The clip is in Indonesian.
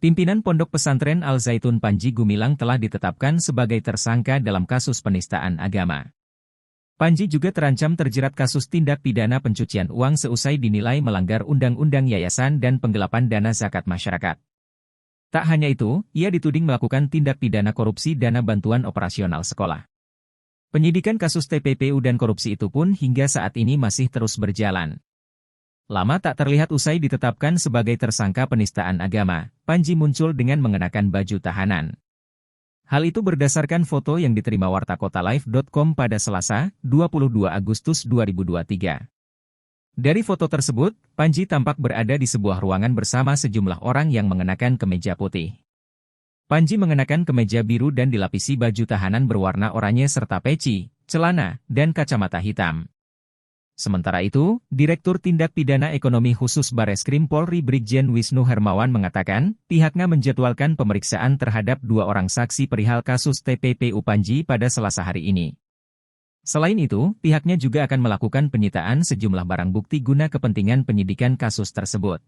Pimpinan Pondok Pesantren Al Zaitun Panji Gumilang telah ditetapkan sebagai tersangka dalam kasus penistaan agama. Panji juga terancam terjerat kasus tindak pidana pencucian uang seusai dinilai melanggar Undang-Undang Yayasan dan Penggelapan Dana Zakat Masyarakat. Tak hanya itu, ia dituding melakukan tindak pidana korupsi dana bantuan operasional sekolah. Penyidikan kasus TPPU dan korupsi itu pun hingga saat ini masih terus berjalan. Lama tak terlihat usai ditetapkan sebagai tersangka penistaan agama, Panji muncul dengan mengenakan baju tahanan. Hal itu berdasarkan foto yang diterima wartakotalive.com pada Selasa, 22 Agustus 2023. Dari foto tersebut, Panji tampak berada di sebuah ruangan bersama sejumlah orang yang mengenakan kemeja putih. Panji mengenakan kemeja biru dan dilapisi baju tahanan berwarna oranye serta peci, celana, dan kacamata hitam. Sementara itu, Direktur Tindak Pidana Ekonomi Khusus Bareskrim Polri Brigjen Wisnu Hermawan mengatakan, pihaknya menjadwalkan pemeriksaan terhadap 2 orang saksi perihal kasus TPPU Panji pada Selasa hari ini. Selain itu, pihaknya juga akan melakukan penyitaan sejumlah barang bukti guna kepentingan penyidikan kasus tersebut.